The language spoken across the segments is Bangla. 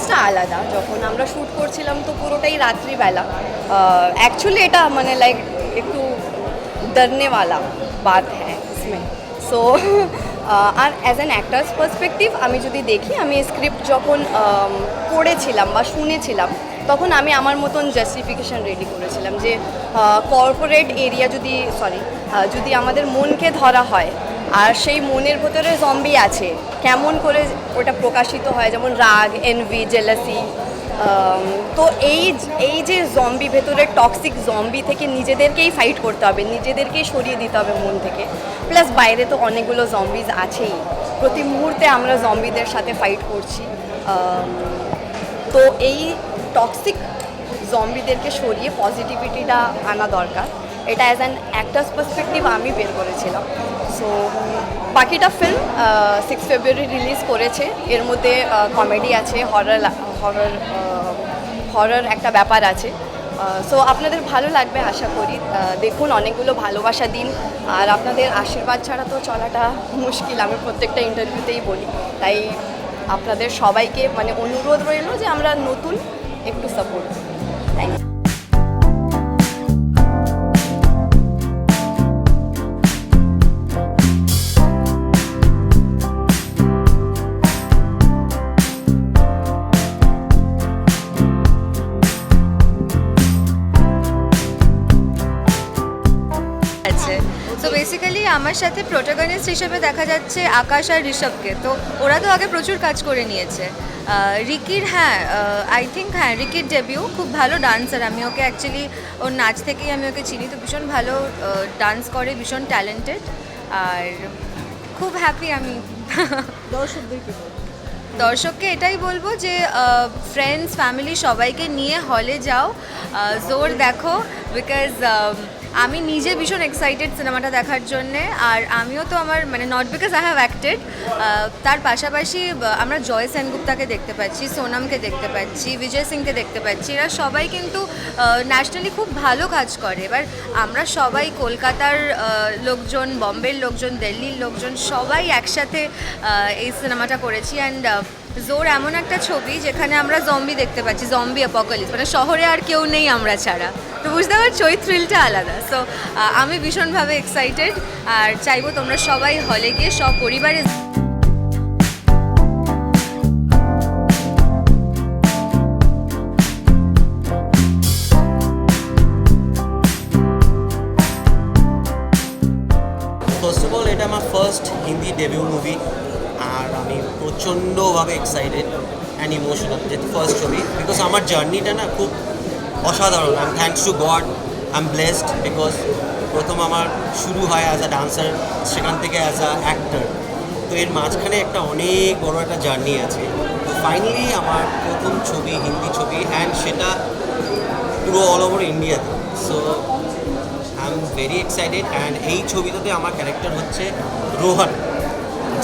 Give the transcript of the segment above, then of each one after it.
এক্সপিরিয়েন্সটা আলাদা। যখন আমরা শ্যুট করছিলাম তো পুরোটাই রাত্রিবেলা। অ্যাকচুয়ালি এটা মানে লাইক একটু डरने वाला बात है इसमें सो আর অ্যাজ অ্যান অ্যাক্টার্স পার্সপেক্টিভ আমি যদি দেখি, আমি স্ক্রিপ্ট যখন পড়েছিলাম বা শুনেছিলাম তখন আমি আমার মতন জাস্টিফিকেশান রেডি করেছিলাম যে কর্পোরেট এরিয়া যদি আমাদের মনকে ধরা হয় আর সেই মনের ভেতরে জম্বি আছে, কেমন করে ওটা প্রকাশিত হয়, যেমন রাগ, এনভি, জেলাসি। তো এই যে জম্বি, ভেতরে টক্সিক জম্বি থেকে নিজেদেরকেই ফাইট করতে হবে, নিজেদেরকেই সরিয়ে দিতে হবে মন থেকে। প্লাস বাইরে তো অনেকগুলো জম্বিজ আছেই, প্রতি মুহূর্তে আমরা জম্বিদের সাথে ফাইট করছি। তো এই টক্সিক জম্বিদেরকে সরিয়ে পজিটিভিটিটা আনা দরকার, এটা অ্যাজ অ্যান অ্যাক্টার্স পার্সপেক্টিভ আমি বের করেছিলাম। সো বাকিটা ফিল্ম 6 ফেব্রুয়ারি রিলিজ করেছে। এর মধ্যে কমেডি আছে, হরর একটা ব্যাপার আছে। সো আপনাদের ভালো লাগবে আশা করি। দেখুন, অনেকগুলো ভালোবাসা দিন, আর আপনাদের আশীর্বাদ ছাড়া তো চলাটা মুশকিল, আমি প্রত্যেকটা ইন্টারভিউতেই বলি। তাই আপনাদের সবাইকে মানে অনুরোধ রইল যে আমরা নতুন একটু সাপোর্ট। Thank you. তো বেসিক্যালি আমার সাথে প্রোটাগনিস্ট হিসেবে দেখা যাচ্ছে আকাশ আর ঋষভকে। তো ওরা তো আগে প্রচুর কাজ করে নিয়েছে। রিকির রিকির ডেবিউ, খুব ভালো ডান্সার। আমি ওকে অ্যাকচুয়ালি ওর নাচ থেকেই আমি ওকে চিনি। তো ভীষণ ভালো ডান্স করে, ভীষণ ট্যালেন্টেড, আর খুব হ্যাপি আমি। দর্শককে এটাই বলবো যে ফ্রেন্ডস, ফ্যামিলি সবাইকে নিয়ে হলে যাও, জোর দেখো। বিকজ আমি নিজে ভীষণ এক্সাইটেড সিনেমাটা দেখার জন্যে। আর আমিও তো আমার মানে not because I have acted, তার পাশাপাশি আমরা জয় সেনগুপ্তাকে দেখতে পাচ্ছি, সোনামকে দেখতে পাচ্ছি, বিজয় সিংকে দেখতে পাচ্ছি। এরা সবাই কিন্তু ন্যাশনালি খুব ভালো কাজ করে। এবার আমরা সবাই কলকাতার লোকজন, বম্বের লোকজন, দিল্লির লোকজন সবাই একসাথে এই সিনেমাটা করেছি। অ্যান্ড জোর এমন একটা ছবি যেখানে আমরা জম্বি দেখতে পাচ্ছি, জম্বি অ্যাপোকালিপস, মানে শহরে আর কেউ নেই আমরা ছাড়া। তো বুঝতে পারছো, ওই থ্রিলটা আলাদা। সো আমি ভীষণভাবে এক্সাইটেড, আর চাইবো তোমরা সবাই হলে গিয়ে সব পরিবারে। ফার্স্ট অফ অল, এটা আমার ফার্স্ট হিন্দি ডেবিউ মুভি, আর আমি প্রচণ্ডভাবে এক্সাইটেড অ্যান্ড ইমোশনাল, যেহেতু ফার্স্ট ছবি। বিকজ আমার জার্নিটা না খুব অসাধারণ। I am thanks to god, I am blessed, because প্রথম আমার শুরু হয় অ্যাজ আ ডান্সার, সেখান থেকে অ্যাজ আ অ্যাক্টার। তো এর মাঝখানে একটা অনেক বড় একটা জার্নি আছে। তো ফাইনালি আমার প্রথম ছবি, হিন্দি ছবি, অ্যান্ড সেটা পুরো অল ওভার ইন্ডিয়াতে। So I am very excited. And এই ছবিটাতে আমার ক্যারেক্টার হচ্ছে রোহন,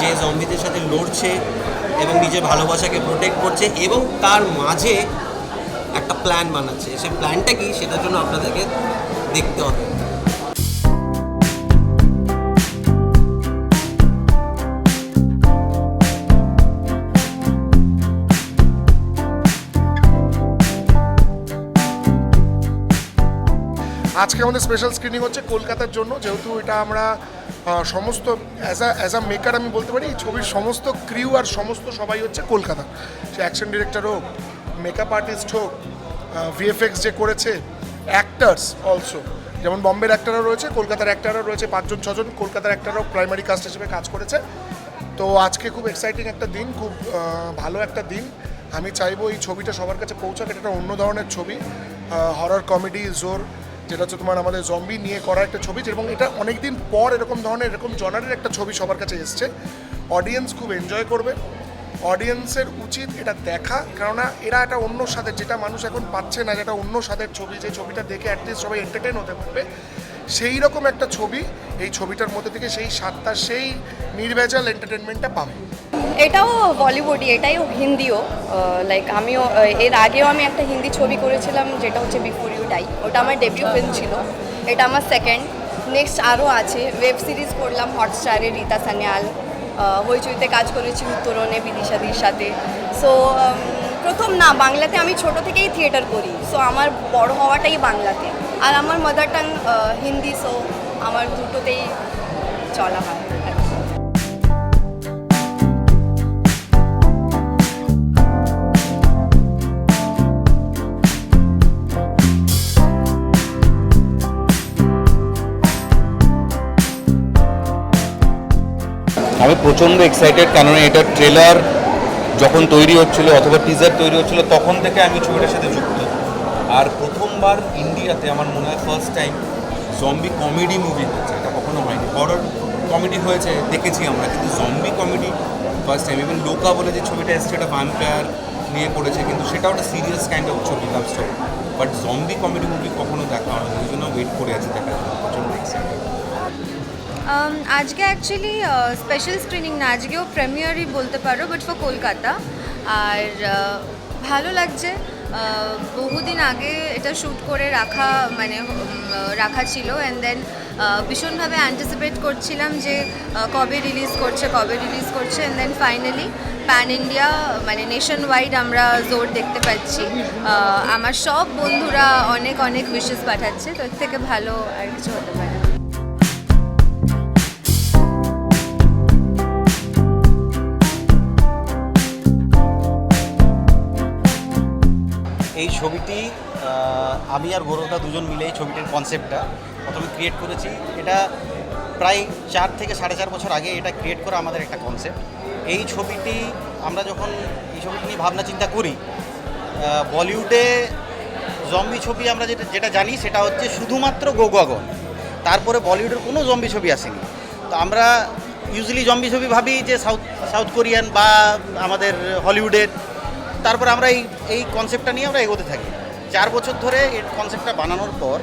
যে জম্বিদের সাথে লড়ছে এবং নিজের ভালোবাসাকে প্রোটেক্ট করছে, এবং তার মাঝে একটা প্ল্যান বানাচ্ছে। সেই প্ল্যানটা কি, সেটার জন্য আপনাদেরকে দেখতে হবে। আজকে আমাদের স্পেশাল স্ক্রিনিং হচ্ছে কলকাতার জন্য, যেহেতু এটা আমরা সমস্ত অ্যাজ আ মেকার আমি বলতে পারি এই ছবির সমস্ত ক্রিউ আর সমস্ত সবাই হচ্ছে কলকাতা। সে অ্যাকশন ডিরেক্টর হোক, মেকআপ আর্টিস্ট হোক, ভিএফএক্স যে করেছে, অ্যাক্টার্স অলসো, যেমন বম্বের অ্যাক্টাররা রয়েছে, কলকাতার অ্যাক্টাররা রয়েছে 5জন 6জন, কলকাতার অ্যাক্টাররাও প্রাইমারি কাস্ট হিসেবে কাজ করেছে। তো আজকে খুব এক্সাইটিং একটা দিন, খুব ভালো একটা দিন। আমি চাইবো এই ছবিটা সবার কাছে পৌঁছাক। এটা একটা অন্য ধরনের ছবি, হরর কমেডি জোর, যেটা হচ্ছে তোমার আমাদের জম্বি নিয়ে করা একটা ছবি, এবং এটা অনেক দিন পর এরকম ধরনের এরকম জনারের একটা ছবি সবার কাছে এসছে। অডিয়েন্স খুব এনজয় করবে, অডিয়েন্সের উচিত এটা দেখা, কেননা এরা একটা অন্য স্বাদের, যেটা মানুষ এখন পাচ্ছে না, যেটা অন্য স্বাদের ছবি, যে ছবিটা দেখে অ্যাটলিস্ট সবাই এন্টারটেইন হতে পারবে, সেই রকম একটা ছবি। এই ছবিটার মধ্যে থেকে সেই স্বাদটা, সেই নির্ভেজাল এন্টারটেনমেন্টটা পাবে। এটাও বলিউডই, এটাও হিন্দিও। লাইক আমিও এর আগেও আমি একটা হিন্দি ছবি করেছিলাম, যেটা হচ্ছে বিফোর ইউ ডাই। ওটা আমার ডেবিউ ফিল্ম ছিল, এটা আমার সেকেন্ড। নেক্সট আরও আছে, ওয়েব সিরিজ করলাম হটস্টারে, রীতা সান্যাল। হইচইতে কাজ করেছি উত্তরণে বিদিশাদির সাথে। সো প্রথম না, বাংলাতে আমি ছোট থেকেই থিয়েটার করি, সো আমার বড় হওয়াটাই বাংলাতে। আর আমার মাদার টাং হিন্দি, সো আমার দুটোতেই চলা হয়। আমি প্রচণ্ড এক্সাইটেড, কারণ এটার ট্রেলার যখন তৈরি হচ্ছিল অথবা টিজার তৈরি হচ্ছিল তখন থেকে আমি ছবিটার সাথে যুক্ত। আর প্রথমবার ইন্ডিয়াতে আমার মনে হয় first time zombie comedy movie হচ্ছে, এটা কখনো হয়নি। হরর কমেডি হয়েছে দেখেছি আমরা, কিন্তু zombie comedy first time. Even লোকা বলে যে ছবিটা এসছে এটা ভ্যাম্পায়ার নিয়ে করেছে, কিন্তু সেটা একটা সিরিয়াস কাইন্ড অফ ছবি, love story. But zombie comedy movie কখনো দেখা হয়নি, ওই জন্য ওয়েট করে আছি দেখার জন্য, প্রচণ্ড এক্সাইটেড। আজকে অ্যাকচুয়ালি স্পেশাল স্ক্রিনিং না, আজকেও প্রিমিয়ারই বলতে পারো, বাট ফর কলকাতা। আর ভালো লাগছে, বহুদিন আগে এটা শ্যুট করে রাখা রাখা ছিল, অ্যান্ড দেন ভীষণভাবে অ্যান্টিসিপেট করছিলাম যে কবে রিলিজ করছে, and then finally pan India মানে নেশন ওয়াইড আমরা জোর দেখতে পাচ্ছি। আমার সব বন্ধুরা অনেক অনেক উইশেস পাঠাচ্ছে, তো এর থেকে ভালো আর কিছু হতে পারে না। এই ছবিটি আমি আর গৌরবদা দুজন মিলে এই ছবিটির কনসেপ্টটা প্রথমে ক্রিয়েট করেছি। এটা প্রায় 4 থেকে 4.5 বছর আগে এটা ক্রিয়েট করা আমাদের একটা কনসেপ্ট। এই ছবিটি আমরা যখন এই ছবিটি নিয়ে ভাবনা চিন্তা করি, বলিউডে জম্বি ছবি আমরা যেটা জানি সেটা হচ্ছে শুধুমাত্র গোগোয়াগন, তারপরে বলিউডের কোনো জম্বি ছবি আসেনি। তো আমরা ইউজুয়ালি জম্বি ছবি ভাবি যে সাউথ কোরিয়ান বা আমাদের হলিউডের, তারপর আমরা এই কনসেপ্টটা নিয়ে আমরা এগোতে থাকি। 4 বছর ধরে এই কনসেপ্টটা বানানোর পর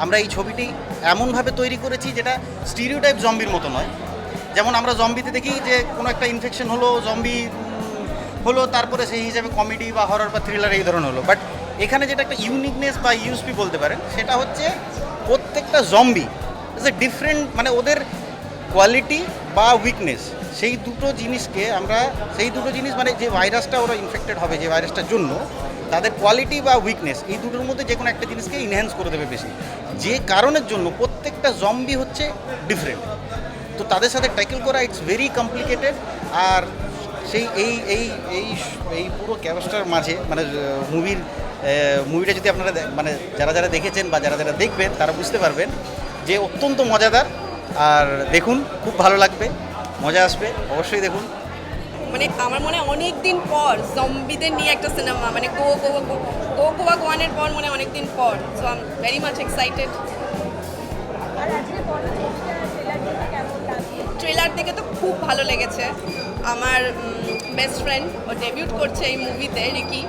আমরা এই ছবিটি এমনভাবে তৈরি করেছি যেটা স্টিরিওটাইপ জম্বির মতো নয়। যেমন আমরা জম্বিতে দেখি যে কোনো একটা ইনফেকশন হলো, জম্বি হলো, তারপরে সেই হিসাবে কমেডি বা হরর বা থ্রিলার এই ধরনের হলো। বাট এখানে যেটা একটা ইউনিকনেস বা ইউএসপি বলতে পারেন, সেটা হচ্ছে প্রত্যেকটা জম্বি ইজ এ ডিফারেন্ট, মানে ওদের কোয়ালিটি বা উইকনেস, সেই দুটো জিনিসকে আমরা মানে যে ভাইরাসটা ওরা ইনফেক্টেড হবে, যে ভাইরাসটার জন্য তাদের কোয়ালিটি বা উইকনেস, এই দুটোর মধ্যে যে কোনো একটা জিনিসকে ইনহ্যান্স করে দেবে বেশি, যে কারণের জন্য প্রত্যেকটা জম্বি হচ্ছে ডিফারেন্ট। তো তাদের সাথে ট্যাকেল করা ইটস ভেরি কমপ্লিকেটেড। আর সেই এই পুরো ক্যারেক্টার মাঝে মানে মুভিটা যদি আপনারা মানে যারা দেখেছেন বা যারা দেখবেন তারা বুঝতে পারবেন যে অত্যন্ত মজাদার। আর দেখুন, খুব ভালো লাগবে, মজা আসবে, অবশ্যই দেখুন। মানে আমার মনে হয় অনেক দিন পর জম্বিদের নিয়ে একটা সিনেমা, মানে গোয়াগোয়ানের পর মনে অনেক দিন পর, so I am very much excited. Trailer দেখে তো খুব ভালো লেগেছে। আমার বেস্ট ফ্রেন্ড ও ডেবিউট করছে এই মুভিতে, রিকি।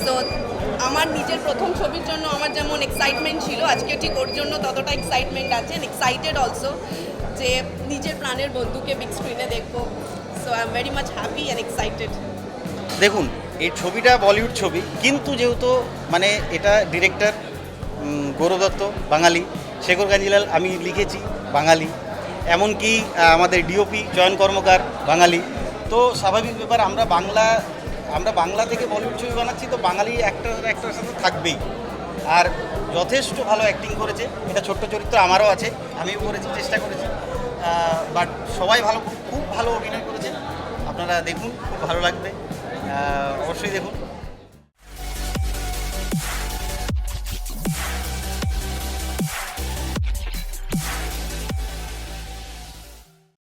সো আমার নিজের প্রথম ছবির জন্য আমার যেমন এক্সাইটমেন্ট ছিল, আজকে ঠিক ওর জন্য ততটা এক্সাইটমেন্ট আছে, এক্সাইটেড অলসো যে নিজের প্রাণের বন্ধুকে বিগ স্ক্রিনে দেখবো। So I am very much happy and excited. দেখুন, এই ছবিটা বলিউড ছবি, কিন্তু যেহেতু মানে এটা ডিরেক্টর গৌরব দত্ত বাঙালি, শেখর কাঞ্জিলাল আমি লিখেছি বাঙালি, এমনকি আমাদের ডিওপি চয়ন কর্মকার বাঙালি। তো স্বাভাবিক ব্যাপার, আমরা বাংলা থেকে বলিউড ছবি বানাচ্ছি, তো বাঙালি অ্যাক্টরের সাথে থাকবেই। আর যথেষ্ট ভালো অ্যাক্টিং করেছে, এটা ছোট্ট চরিত্র আমারও আছে, আমিও করেছি, চেষ্টা করেছি। বাট সবাই খুব ভালো অভিনয় করেছে। আপনারা দেখুন, খুব ভালো লাগবে, অবশ্যই দেখুন।